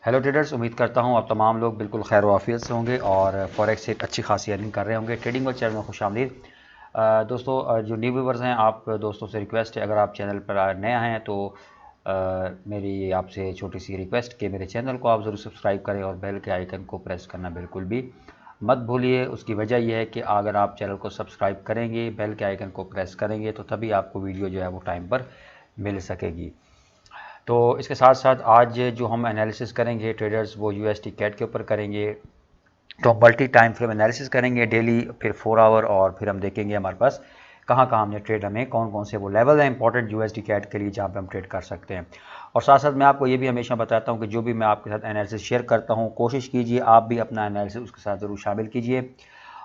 Hello traders, उम्मीद करता हूँ आप तमाम लोग बिल्कुल खैर वाफियत से होंगे और फॉरेक्स से एक अच्छी खासी अर्निंग कर रहे होंगे। ट्रेडिंग वर्ल्ड चैनल में खुशामदीद। दोस्तों, जो न्यू व्यूवर्स हैं, आप दोस्तों से रिक्वेस्ट है, अगर आप चैनल पर नए हैं तो मेरी आपसे छोटी सी रिक्वेस्ट कि मेरे चैनल को आप ज़रूर सब्सक्राइब करें और बेल के आइकन को प्रेस करना बिल्कुल भी मत भूलिए। उसकी वजह यह है कि अगर आप चैनल को सब्सक्राइब करेंगे, बेल के आइकन को प्रेस करेंगे, तो तभी आपको वीडियो जो है वो टाइम पर मिल सकेगी। तो इसके साथ साथ आज जो हम एनालिसिस करेंगे ट्रेडर्स, वो यूएसडी कैट के ऊपर करेंगे। तो मल्टी टाइम फ्रेम एनालिसिस करेंगे डेली, फिर 4 आवर, और फिर हम देखेंगे हमारे पास कहाँ कहाँ हमने ट्रेड, हमें कौन कौन से वो लेवल हैं इंपॉर्टेंट यूएसडी कैट के लिए जहाँ पे हम ट्रेड कर सकते हैं। और साथ साथ मैं आपको ये भी हमेशा बताता हूँ कि जो भी मैं आपके साथ एनालिसिस शेयर करता हूँ, कोशिश कीजिए आप भी अपना एनालिसिस उसके साथ ज़रूर शामिल कीजिए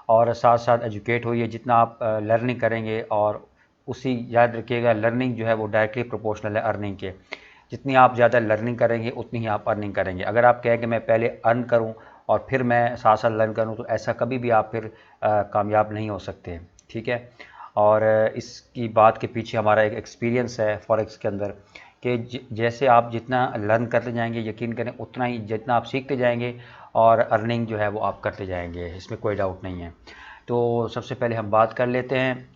और साथ साथ एजुकेट होइए। जितना आप लर्निंग करेंगे, और उसी याद रखिएगा, लर्निंग जो है वो डायरेक्टली प्रोपोर्शनल है अर्निंग के। जितनी आप ज़्यादा लर्निंग करेंगे उतनी ही आप अर्निंग करेंगे। अगर आप कहें कि मैं पहले अर्न करूं और फिर मैं साथ साथ लर्न करूं, तो ऐसा कभी भी आप फिर कामयाब नहीं हो सकते। ठीक है। और इसकी बात के पीछे हमारा एक एक्सपीरियंस है फॉरेक्स के अंदर कि जैसे आप जितना लर्न करते जाएंगे, यकीन करें उतना ही जितना आप सीखते जाएंगे और अर्निंग जो है वो आप करते जाएंगे, इसमें कोई डाउट नहीं है। तो सबसे पहले हम बात कर लेते हैं।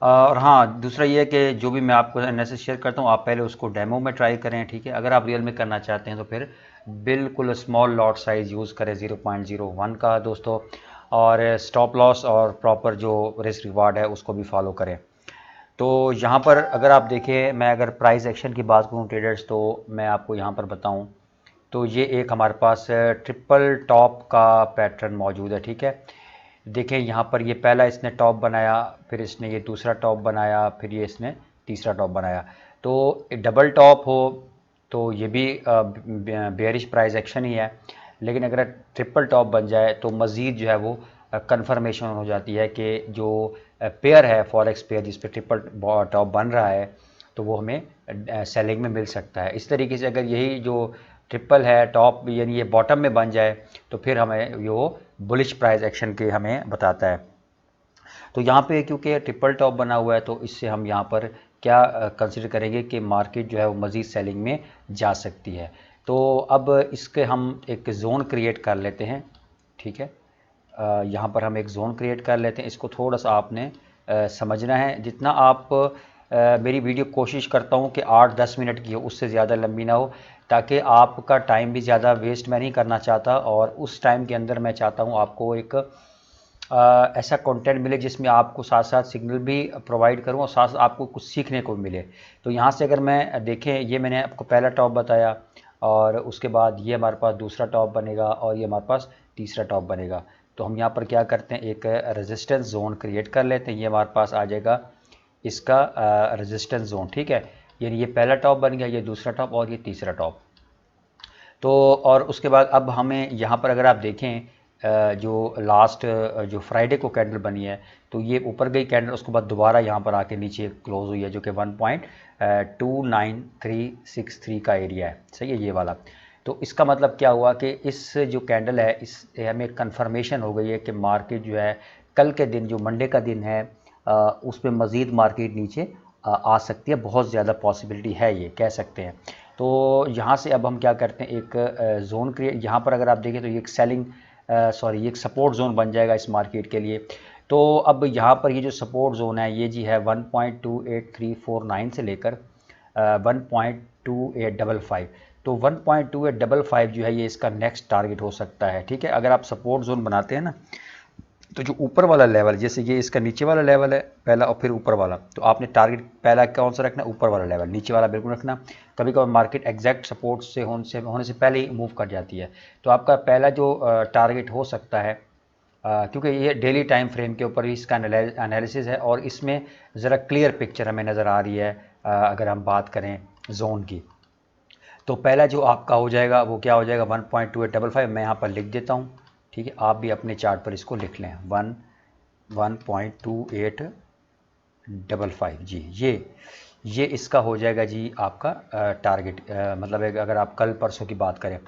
और हाँ, दूसरा ये है कि जो भी मैं आपको एनालिसिस शेयर करता हूँ, आप पहले उसको डेमो में ट्राई करें। ठीक है। अगर आप रियल में करना चाहते हैं तो फिर बिल्कुल स्मॉल लॉट साइज़ यूज़ करें 0.01 का दोस्तों, और स्टॉप लॉस और प्रॉपर जो रिस्क रिवार्ड है उसको भी फॉलो करें। तो यहाँ पर अगर आप देखें, मैं अगर प्राइस एक्शन की बात करूँ ट्रेडर्स, तो मैं आपको यहाँ पर बताऊँ तो ये एक हमारे पास ट्रिपल टॉप का पैटर्न मौजूद है। ठीक है। देखें यहाँ पर, ये पहला इसने टॉप बनाया, फिर इसने ये दूसरा टॉप बनाया, फिर ये इसने तीसरा टॉप बनाया। तो डबल टॉप हो तो ये भी बेयरिश प्राइस एक्शन ही है, लेकिन अगर ट्रिपल टॉप बन जाए तो मज़ीद जो है वो कंफर्मेशन हो जाती है कि जो पेयर है फॉरेक्स पेयर जिस पे ट्रिपल टॉप बन रहा है, तो वो हमें सेलिंग में मिल सकता है। इस तरीके से अगर यही जो ट्रिपल है टॉप, यानी ये बॉटम में बन जाए, तो फिर हमें वो बुलिश प्राइस एक्शन के हमें बताता है। तो यहाँ पे क्योंकि ट्रिपल टॉप बना हुआ है, तो इससे हम यहाँ पर क्या कंसिडर करेंगे कि मार्केट जो है वो मज़ीद सेलिंग में जा सकती है। तो अब इसके हम एक ज़ोन क्रिएट कर लेते हैं। ठीक है। यहाँ पर हम एक ज़ोन क्रिएट कर लेते हैं। इसको थोड़ा सा आपने समझना है। जितना आप मेरी वीडियो कोशिश करता हूँ कि 8-10 मिनट की हो, उससे ज़्यादा लंबी ना हो, ताकि आपका टाइम भी ज़्यादा वेस्ट मैं नहीं करना चाहता, और उस टाइम के अंदर मैं चाहता हूँ आपको एक ऐसा कंटेंट मिले जिसमें आपको साथ साथ सिग्नल भी प्रोवाइड करूँ और साथ साथ आपको कुछ सीखने को मिले। तो यहाँ से अगर मैं देखें, ये मैंने आपको पहला टॉप बताया, और उसके बाद ये हमारे पास दूसरा टॉप बनेगा, और ये हमारे पास तीसरा टॉप बनेगा। तो हम यहाँ पर क्या करते हैं, एक रेजिस्टेंस जोन क्रिएट कर लेते हैं। ये हमारे पास आ जाएगा इसका रेजिस्टेंस जोन। ठीक है। यानी ये पहला टॉप बन गया, ये दूसरा टॉप, और ये तीसरा टॉप। तो और उसके बाद अब हमें यहाँ पर अगर आप देखें, जो लास्ट जो फ्राइडे को कैंडल बनी है, तो ये ऊपर गई कैंडल, उसके बाद दोबारा यहाँ पर आके नीचे क्लोज हुई है, जो कि 1.29363 का एरिया है। सही है, ये वाला। तो इसका मतलब क्या हुआ कि इस जो कैंडल है, इस हमें कंफर्मेशन हो गई है कि मार्केट जो है कल के दिन, जो मंडे का दिन है, उस पर मज़ीद मार्केट नीचे आ सकती है। बहुत ज़्यादा पॉसिबिलिटी है, ये कह सकते हैं। तो यहाँ से अब हम क्या करते हैं, एक ज़ोन क्रिएट, यहाँ पर अगर आप देखें तो ये एक सेलिंग सॉरी ये एक सपोर्ट ज़ोन बन जाएगा इस मार्केट के लिए। तो अब यहाँ पर ये जो सपोर्ट ज़ोन है, ये जी है 1.28349 से लेकर 1.2855। तो 1.2855 जो है ये इसका नेक्स्ट टारगेट हो सकता है। ठीक है। अगर आप सपोर्ट ज़ोन बनाते हैं ना, तो जो ऊपर वाला लेवल, जैसे ये इसका नीचे वाला लेवल है पहला, और फिर ऊपर वाला, तो आपने टारगेट पहला कौन सा रखना है, ऊपर वाला लेवल, नीचे वाला बिल्कुल रखना। कभी कभी मार्केट एग्जैक्ट सपोर्ट से होने से पहले ही मूव कर जाती है। तो आपका पहला जो टारगेट हो सकता है, क्योंकि ये डेली टाइम फ्रेम के ऊपर ही इसका एनालिसिस है, और इसमें ज़रा क्लियर पिक्चर हमें नज़र आ रही है। अगर हम बात करें जोन की, तो पहला जो आपका हो जाएगा वो क्या हो जाएगा, 1.2855। मैं यहाँ पर लिख देता हूँ। ठीक है। आप भी अपने चार्ट पर इसको लिख लें, 1.2855 जी। ये इसका हो जाएगा जी आपका टारगेट, मतलब अगर आप कल परसों की बात करें।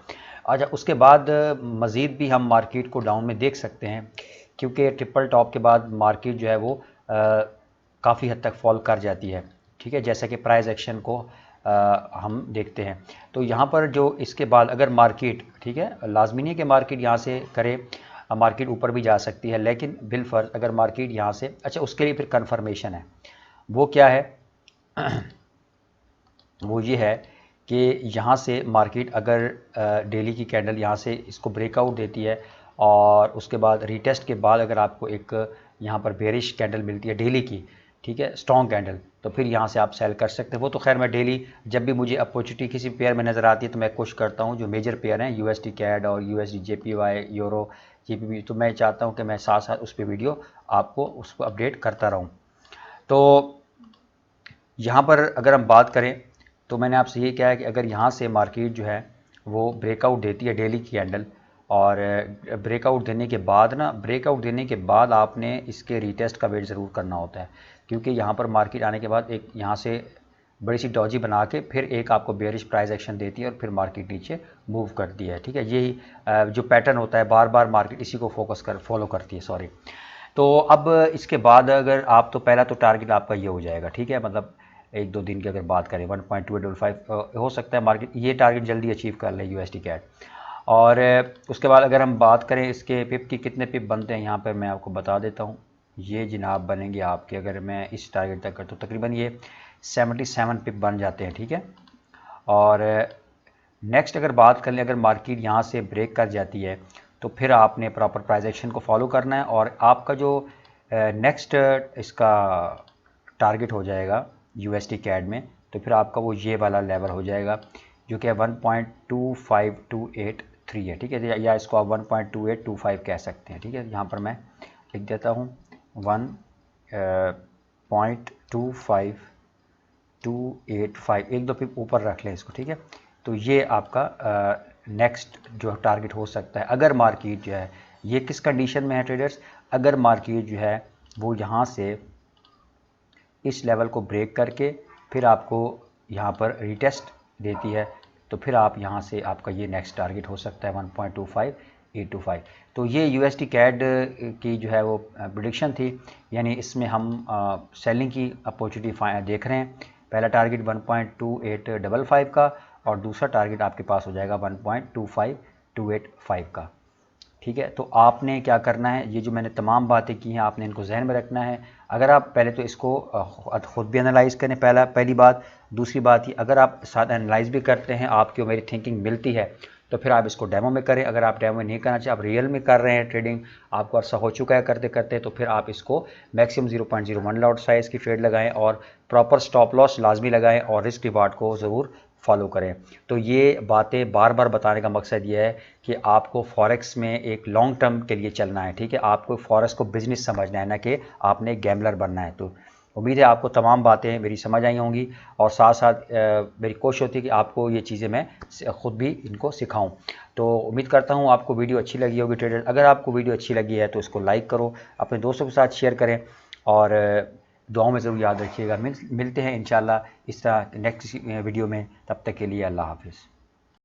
अच्छा, उसके बाद मज़ीद भी हम मार्केट को डाउन में देख सकते हैं, क्योंकि ट्रिपल टॉप के बाद मार्केट जो है वो काफ़ी हद तक फॉल कर जाती है। ठीक है। जैसा कि प्राइस एक्शन को हम देखते हैं। तो यहाँ पर जो इसके बाद अगर मार्केट, ठीक है, लाजमी नहीं है कि मार्केट यहाँ से करे, मार्केट ऊपर भी जा सकती है, लेकिन बिलफर्ज अगर मार्केट यहाँ से, अच्छा उसके लिए फिर कन्फर्मेशन है, वो क्या है वो ये है कि यहाँ से मार्केट अगर डेली की कैंडल यहाँ से इसको ब्रेकआउट देती है और उसके बाद रीटेस्ट के बाद अगर आपको एक यहाँ पर बेरिश कैंडल मिलती है डेली की, ठीक है, स्ट्रॉन्ग कैंडल, तो फिर यहाँ से आप सेल कर सकते हैं। वो तो खैर मैं डेली जब भी मुझे अपॉर्चुनिटी किसी पेयर में नज़र आती है तो मैं कोशिश करता हूँ, जो मेजर पेयर हैं USD CAD और USD JPY, यूरो GBP, तो मैं चाहता हूँ कि मैं साथ साथ उस पर वीडियो आपको उस पर अपडेट करता रहूँ। तो यहाँ पर अगर हम बात करें तो मैंने आपसे ये कहा है कि अगर यहाँ से मार्केट जो है वो ब्रेकआउट देती है डेली की कैंडल, और ब्रेकआउट देने के बाद ना, ब्रेकआउट देने के बाद आपने इसके रीटेस्ट का वेट ज़रूर करना होता है, क्योंकि यहाँ पर मार्केट आने के बाद एक यहाँ से बड़ी सी डॉजी बना के फिर एक आपको बेयरिश प्राइस एक्शन देती है और फिर मार्केट नीचे मूव करती है, ठीक है। यही जो पैटर्न होता है, बार बार मार्केट इसी को फॉलो करती है, सॉरी। तो अब इसके बाद अगर आप, तो पहला तो टारगेट आपका ये हो जाएगा, ठीक है, मतलब 1-2 दिन की अगर बात करें 1.2855 हो सकता है मार्केट ये टारगेट जल्दी अचीव कर ले USD CAD। और उसके बाद अगर हम बात करें इसके पिप की, कितने पिप बनते हैं यहाँ पर मैं आपको बता देता हूँ। ये जनाब बनेंगे आपके, अगर मैं इस टारगेट तक करता हूँ तकरीबन ये 77 पिप बन जाते हैं, ठीक है। और नेक्स्ट अगर बात कर लें, अगर मार्केट यहाँ से ब्रेक कर जाती है तो फिर आपने प्रॉपर प्राइस एक्शन को फॉलो करना है, और आपका जो नेक्स्ट इसका टारगेट हो जाएगा USD CAD में, तो फिर आपका वो ये वाला लेवल हो जाएगा जो कि 1.25283 है, ठीक है, या इसको आप 1.2825 कह सकते हैं, ठीक है। यहाँ पर मैं लिख देता हूँ 1.25285, 1-2 पिप ऊपर रख लें इसको, ठीक है। तो ये आपका नेक्स्ट जो टारगेट हो सकता है अगर मार्केट जो है, ये किस कंडीशन में है ट्रेडर्स, अगर मार्केट जो है वो यहाँ से इस लेवल को ब्रेक करके फिर आपको यहाँ पर रीटेस्ट देती है, तो फिर आप यहाँ से आपका ये नेक्स्ट टारगेट हो सकता है 1.25825। तो ये USD CAD की जो है वो प्रेडिक्शन थी, यानी इसमें हम सेलिंग की अपॉर्चुनिटी देख रहे हैं। पहला टारगेट 1.2855 का और दूसरा टारगेट आपके पास हो जाएगा 1.25285 का, ठीक है। तो आपने क्या करना है, ये जो मैंने तमाम बातें की हैं आपने इनको जहन में रखना है। अगर आप पहले तो इसको खुद भी एनालाइज करें, पहली बात। दूसरी बात ये, अगर आप साथ एनालाइज भी करते हैं, आपकी मेरी थिंकिंग मिलती है, तो फिर आप इसको डेमो में करें। अगर आप डेमो में नहीं करना चाहिए, आप रियल में कर रहे हैं ट्रेडिंग, आपको अर्सा हो चुका है करते करते, तो फिर आप इसको मैक्सिमम 0.01 लॉट साइज़ की ट्रेड लगाएं और प्रॉपर स्टॉप लॉस लाजमी लगाएं और रिस्क रिवार्ड को ज़रूर फॉलो करें। तो ये बातें बार बार बताने का मकसद ये है कि आपको फॉरेक्स में एक लॉन्ग टर्म के लिए चलना है, ठीक है। आपको फॉरेक्स को बिजनेस समझना है, ना कि आपने गैम्बलर बनना है। तो उम्मीद है आपको तमाम बातें मेरी समझ आई होंगी, और साथ साथ मेरी कोशिश होती है कि आपको ये चीज़ें मैं ख़ुद भी इनको सिखाऊं। तो उम्मीद करता हूँ आपको वीडियो अच्छी लगी होगी ट्रेडर। अगर आपको वीडियो अच्छी लगी है तो इसको लाइक करो, अपने दोस्तों के साथ शेयर करें, और दुआओं में ज़रूर याद रखिएगा। मिलते हैं इंशाल्लाह इस तरह नेक्स्ट वीडियो में। तब तक के लिए अल्लाह हाफ़िज़।